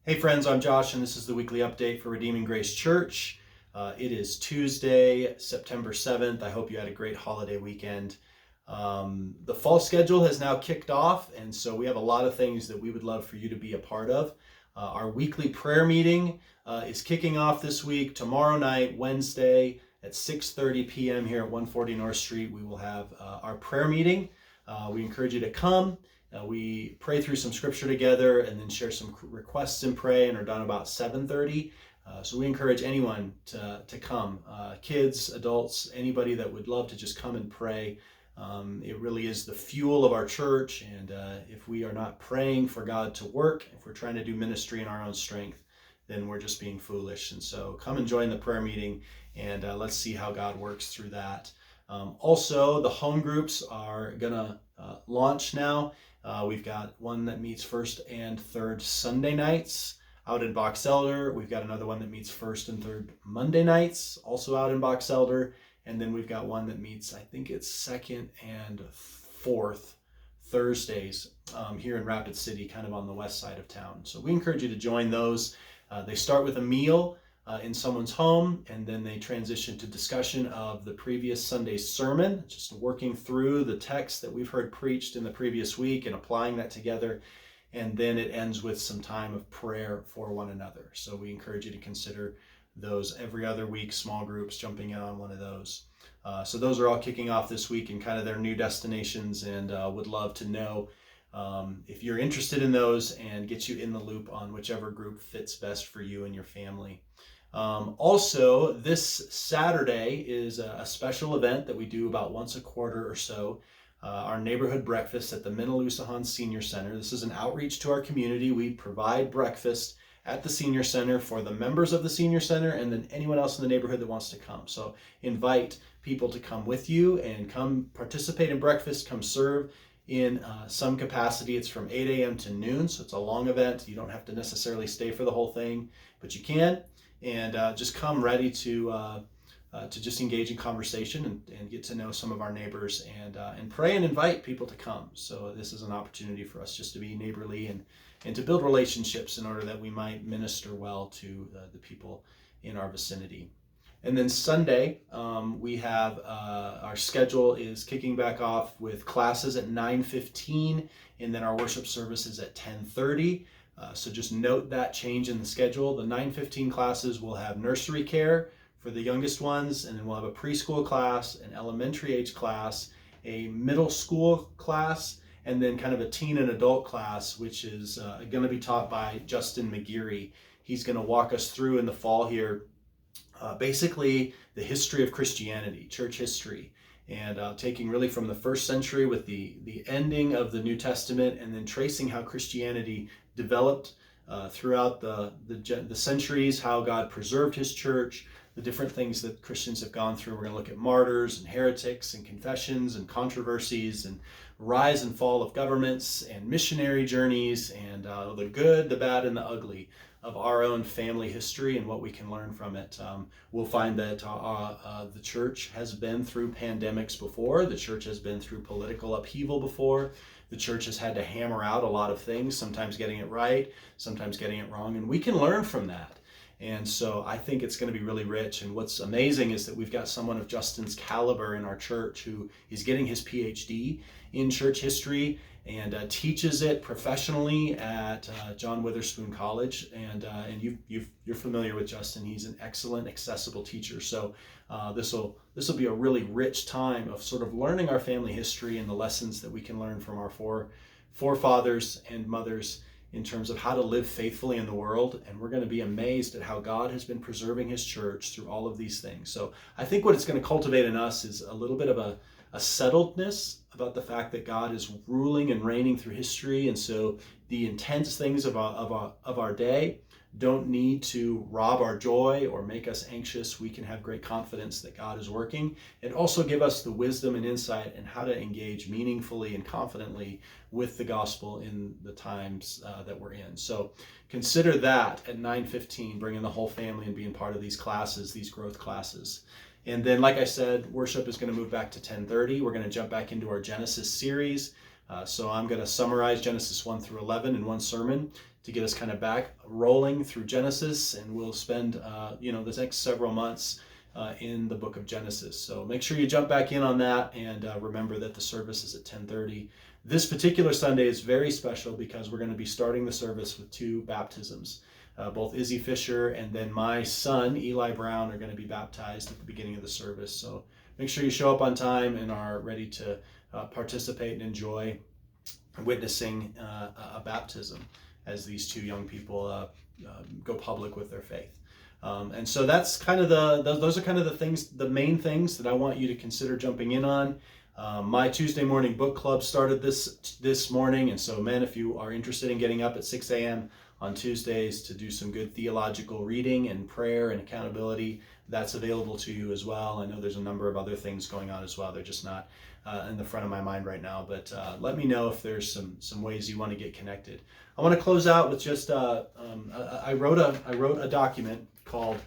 Hey friends, I'm Josh and this is the weekly update for Redeeming Grace Church. It is Tuesday, September 7th. I hope you had a great holiday weekend. The fall schedule has now kicked off, and so we have a lot of things that we would love for you to be a part of. Our weekly prayer meeting is kicking off this week. Tomorrow night, Wednesday at 6:30 p.m. here at 140 North Street, we will have our prayer meeting. We encourage you to come. We pray through some scripture together and then share some requests and pray, and are done about 7:30. So we encourage anyone to come, kids, adults, anybody that would love to just come and pray. It really is the fuel of our church, and if we are not praying for God to work, if we're trying to do ministry in our own strength, then we're just being foolish. And so come and join the prayer meeting, and let's see how God works through that. Also, the home groups are gonna launch now. We've got one that meets first and third Sunday nights out in Box Elder. We've got another one that meets first and third Monday nights, also out in Box Elder. And then we've got one that meets, I think it's second and fourth Thursdays here in Rapid City, kind of on the west side of town. So we encourage you to join those. They start with a meal in someone's home, and then they transition to discussion of the previous Sunday's sermon, just working through the text that we've heard preached in the previous week and applying that together. And then it ends with some time of prayer for one another. So we encourage you to consider those every other week, small groups, jumping in on one of those. So those are all kicking off this week and kind of their new destinations, and would love to know if you're interested in those and get you in the loop on whichever group fits best for you and your family. Also, this Saturday is a special event that we do about once a quarter or so, our neighborhood breakfast at the Minnelusahan Senior Center. This is an outreach to our community. We provide breakfast at the Senior Center for the members of the Senior Center and then anyone else in the neighborhood that wants to come. So invite people to come with you and come participate in breakfast, come serve in some capacity. It's from 8 a.m. to noon, so it's a long event. You don't have to necessarily stay for the whole thing, but you can. And just come ready to just engage in conversation and get to know some of our neighbors, and pray and invite people to come. So this is an opportunity for us just to be neighborly and to build relationships in order that we might minister well to the people in our vicinity. And then Sunday, we have our schedule is kicking back off with classes at 9:15, and then our worship service is at 10:30. So just note that change in the schedule. The 9:15 classes will have nursery care for the youngest ones, and then we'll have a preschool class, an elementary age class, a middle school class, and then kind of a teen and adult class, which is going to be taught by Justin McGeary. He's going to walk us through in the fall here basically the history of Christianity, church history, and taking really from the first century with the ending of the New Testament, and then tracing how Christianity developed throughout the centuries, how God preserved his church, the different things that Christians have gone through. We're going to look at martyrs and heretics and confessions and controversies and rise and fall of governments and missionary journeys, and the good, the bad, and the ugly of our own family history and what we can learn from it. We'll find that the church has been through pandemics before. The church has been through political upheaval before. The church has had to hammer out a lot of things, sometimes getting it right, sometimes getting it wrong, and we can learn from that. And so I think it's going to be really rich. And what's amazing is that we've got someone of Justin's caliber in our church who is getting his PhD in church history and teaches it professionally at John Witherspoon College. And you're familiar with Justin. He's an excellent, accessible teacher. So this will be a really rich time of sort of learning our family history and the lessons that we can learn from our forefathers and mothers in terms of how to live faithfully in the world. And we're going to be amazed at how God has been preserving his church through all of these things. So I think what it's going to cultivate in us is a little bit of a settledness about the fact that God is ruling and reigning through history. And so the intense things of our day don't need to rob our joy or make us anxious. We can have great confidence that God is working, and also give us the wisdom and insight in how to engage meaningfully and confidently with the gospel in the times that we're in. So consider that at 9:15, bringing the whole family and being part of these classes, these growth classes. And then, like I said, worship is going to move back to 10:30. We're going to jump back into our Genesis series. So I'm going to summarize Genesis 1 through 11 in one sermon. to get us kind of back rolling through Genesis, and we'll spend the next several months in the book of Genesis. So make sure you jump back in on that, and remember that the service is at 10:30. This particular Sunday is very special because we're going to be starting the service with 2 baptisms. Both Izzy Fisher and then my son, Eli Brown, are going to be baptized at the beginning of the service. So make sure you show up on time and are ready to participate and enjoy witnessing a baptism as these 2 young people go public with their faith. And so that's kind of those are kind of the things, the main things that I want you to consider jumping in on. My Tuesday morning book club started this morning, and so men, if you are interested in getting up at 6 a.m. on Tuesdays to do some good theological reading and prayer and accountability, that's available to you as well. I know there's a number of other things going on as well. They're just not in the front of my mind right now, but let me know if there's some ways you want to get connected. I want to close out with just I wrote a document called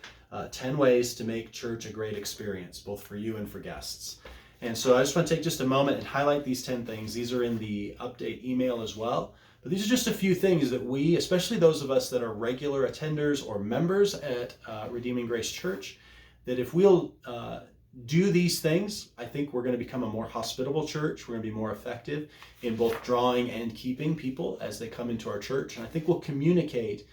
10 Ways to Make Church a Great Experience, both for you and for guests. And so I just want to take just a moment and highlight these 10 things. These are in the update email as well. But these are just a few things that we, especially those of us that are regular attenders or members at Redeeming Grace Church, that if we'll do these things, I think we're going to become a more hospitable church. We're going to be more effective in both drawing and keeping people as they come into our church. And I think we'll communicate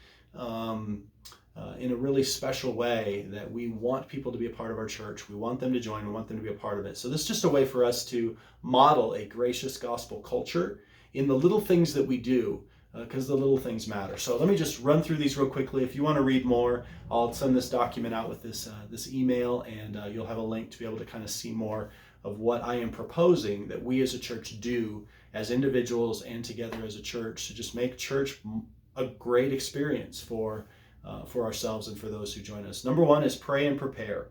in a really special way that we want people to be a part of our church. We want them to join. We want them to be a part of it. So this is just a way for us to model a gracious gospel culture in the little things that we do, because the little things matter. So let me just run through these real quickly. If you want to read more, I'll send this document out with this email, and you'll have a link to be able to kind of see more of what I am proposing that we as a church do as individuals and together as a church to just make church a great experience for ourselves and for those who join us. Number 1 is pray and prepare.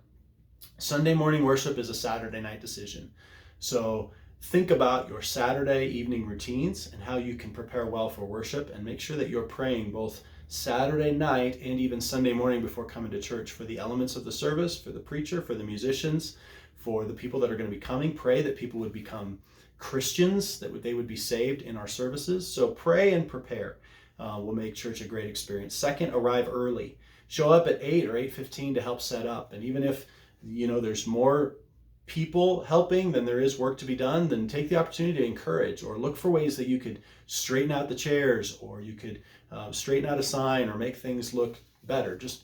Sunday morning worship is a Saturday night decision. So think about your Saturday evening routines and how you can prepare well for worship, and make sure that you're praying both Saturday night and even Sunday morning before coming to church for the elements of the service, for the preacher, for the musicians, for the people that are going to be coming. Pray that people would become Christians, that they would be saved in our services. So pray and prepare will make church a great experience. Second, arrive early. Show up at 8 or 8:15 to help set up. And even if there's more people helping than there is work to be done, then take the opportunity to encourage or look for ways that you could straighten out the chairs, or you could straighten out a sign or make things look better. Just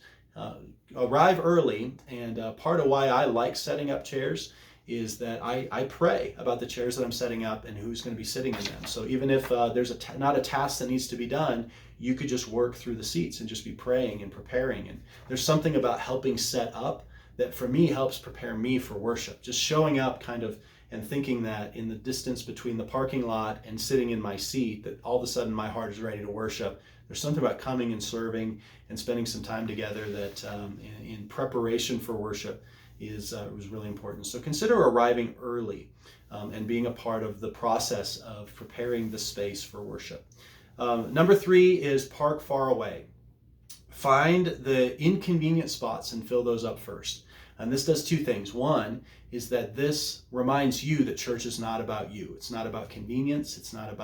arrive early. And part of why I like setting up chairs is that I pray about the chairs that I'm setting up and who's going to be sitting in them. So even if there's not a task that needs to be done, you could just work through the seats and just be praying and preparing. And there's something about helping set up that for me helps prepare me for worship. Just showing up kind of and thinking that in the distance between the parking lot and sitting in my seat, that all of a sudden my heart is ready to worship. There's something about coming and serving and spending some time together that in preparation for worship was really important. So consider arriving early and being a part of the process of preparing the space for worship. Number 3 is park far away. Find the inconvenient spots and fill those up first. And this does 2 things. One is that this reminds you that church is not about you. It's not about convenience. It's not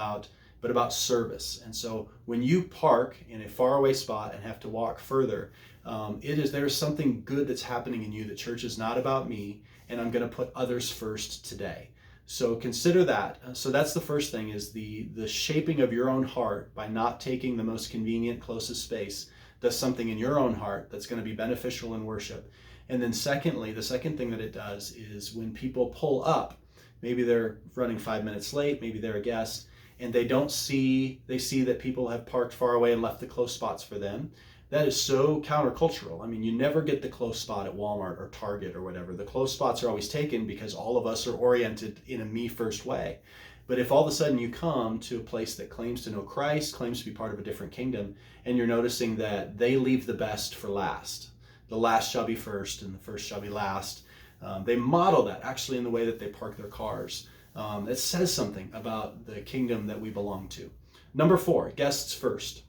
but about service. And so when you park in a faraway spot and have to walk further, there's something good that's happening in you, that church is not about me, and I'm going to put others first today. So consider that. So that's the first thing, is the shaping of your own heart by not taking the most convenient, closest space does something in your own heart that's going to be beneficial in worship. And then secondly, the second thing that it does is when people pull up, maybe they're running 5 minutes late, maybe they're a guest, and they see that people have parked far away and left the close spots for them. That is so countercultural. I mean, you never get the close spot at Walmart or Target or whatever. The close spots are always taken because all of us are oriented in a me first way. But if all of a sudden you come to a place that claims to know Christ, claims to be part of a different kingdom, and you're noticing that they leave the best for last, the last shall be first and the first shall be last. They model that actually in the way that they park their cars. It says something about the kingdom that we belong to. Number 4, guests first.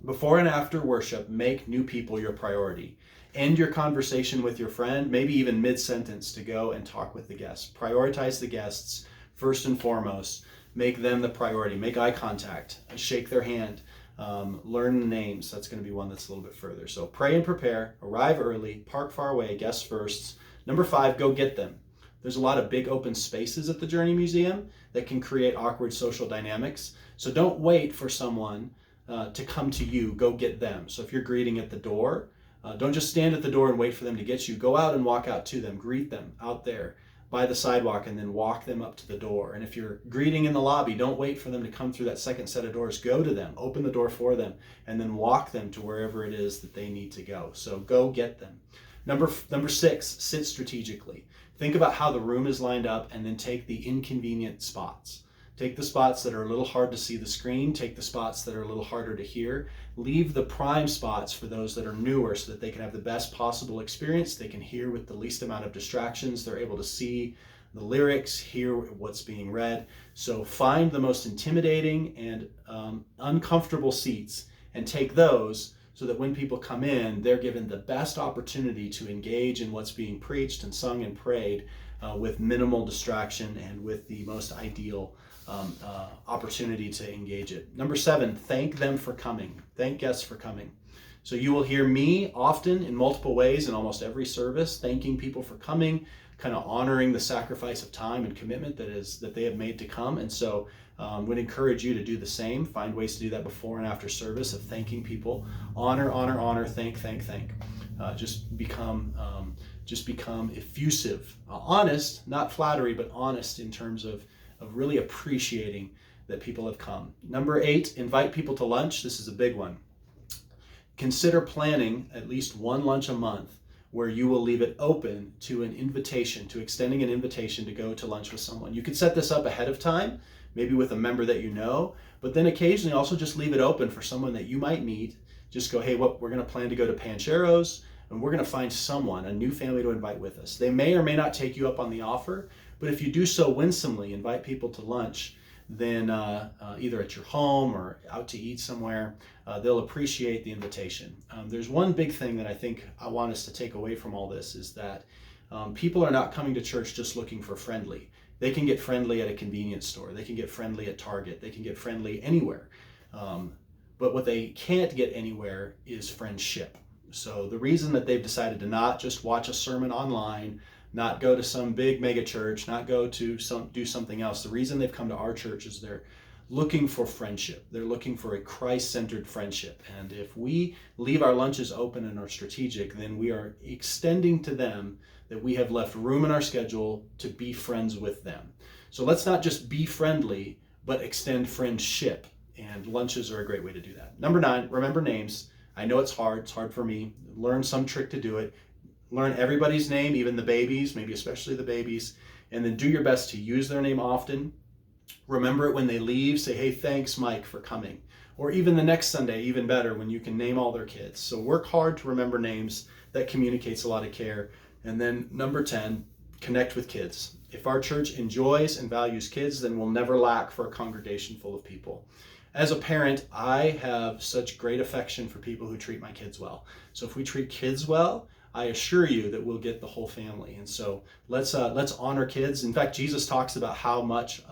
Before and after worship, make new people your priority. End your conversation with your friend, maybe even mid-sentence, to go and talk with the guests. Prioritize the guests first and foremost. Make them the priority. Make eye contact. Shake their hand. Learn the names. That's going to be one that's a little bit further. So pray and prepare, arrive early, park far away, guests first. Number 5, go get them. There's a lot of big open spaces at the Journey Museum that can create awkward social dynamics. So don't wait for someone to come to you. Go get them. So if you're greeting at the door, don't just stand at the door and wait for them to get you. Go out and walk out to them. Greet them out there by the sidewalk and then walk them up to the door. And if you're greeting in the lobby, don't wait for them to come through that second set of doors. Go to them, open the door for them, and then walk them to wherever it is that they need to go. So go get them. Number 6, sit strategically. Think about how the room is lined up and then take the inconvenient spots. Take the spots that are a little hard to see the screen. Take the spots that are a little harder to hear. Leave the prime spots for those that are newer so that they can have the best possible experience. They can hear with the least amount of distractions. They're able to see the lyrics, hear what's being read. So find the most intimidating and uncomfortable seats and take those so that when people come in, they're given the best opportunity to engage in what's being preached and sung and prayed with minimal distraction and with the most ideal opportunity to engage it. Number 7, thank them for coming. Thank guests for coming. So you will hear me often in multiple ways in almost every service, thanking people for coming, kind of honoring the sacrifice of time and commitment that they have made to come. And so would encourage you to do the same. Find ways to do that before and after service of thanking people. Honor, thank. Just become effusive, honest, not flattery, but honest in terms of really appreciating that people have come. Number 8, invite people to lunch. This is a big one. Consider planning at least one lunch a month where you will leave it open to an invitation, to extending an invitation to go to lunch with someone. You could set this up ahead of time, maybe with a member that you know, but then occasionally also just leave it open for someone that you might meet. Just go, hey, we're going to plan to go to Pancheros, and we're going to find someone, a new family to invite with us. They may or may not take you up on the offer, but if you do so winsomely, invite people to lunch, then either at your home or out to eat somewhere, they'll appreciate the invitation. There's one big thing that I think I want us to take away from all this is that people are not coming to church just looking for friendly. They can get friendly at a convenience store. They can get friendly at Target. They can get friendly anywhere. But what they can't get anywhere is friendship. So the reason that they've decided to not just watch a sermon online, not go to some big mega church, not go to do something else, the reason they've come to our church is they're looking for friendship. They're looking for a Christ-centered friendship. And if we leave our lunches open and are strategic, then we are extending to them that we have left room in our schedule to be friends with them. So let's not just be friendly, but extend friendship. And lunches are a great way to do that. Number 9, remember names. I know it's hard. It's hard for me. Learn some trick to do it. Learn everybody's name, even the babies, maybe especially the babies, and then do your best to use their name often. Remember it when they leave. Say, hey, thanks, Mike, for coming. Or even the next Sunday, even better, when you can name all their kids. So work hard to remember names. That communicates a lot of care. And then number 10, connect with kids. If our church enjoys and values kids, then we'll never lack for a congregation full of people. As a parent, I have such great affection for people who treat my kids well. So if we treat kids well, I assure you that we'll get the whole family. And so let's honor kids. In fact, Jesus talks about how much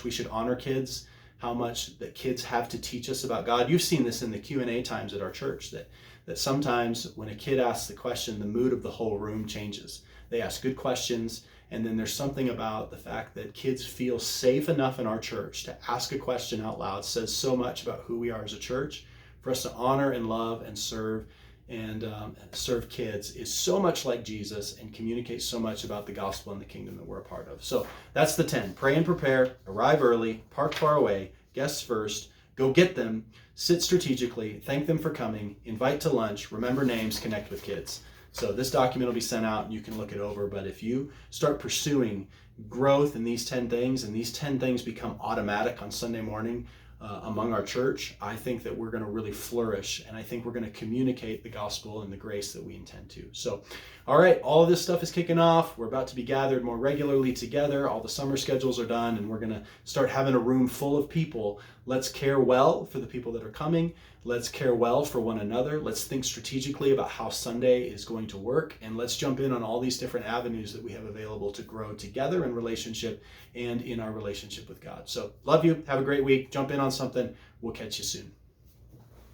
we should honor kids, how much that kids have to teach us about God. You've seen this in the Q&A times at our church, that sometimes when a kid asks the question, the mood of the whole room changes. They ask good questions, and then there's something about the fact that kids feel safe enough in our church to ask a question out loud says so much about who we are as a church. For us to honor and love and serve kids is so much like Jesus and communicates so much about the gospel and the kingdom that we're a part of. So that's the 10. Pray and prepare, arrive early, park far away, guests first, go get them, sit strategically, thank them for coming, invite to lunch, remember names, connect with kids. So this document will be sent out and you can look it over. But if you start pursuing growth in these 10 things and these 10 things become automatic on Sunday morning, among our church, I think that we're going to really flourish, and I think we're going to communicate the gospel and the grace that we intend to. So, all right, all of this stuff is kicking off. We're about to be gathered more regularly together. All the summer schedules are done, and we're going to start having a room full of people. Let's care well for the people that are coming. Let's care well for one another. Let's think strategically about how Sunday is going to work, and let's jump in on all these different avenues that we have available to grow together in relationship and in our relationship with God. So love you. Have a great week. Jump in on something. We'll catch you soon.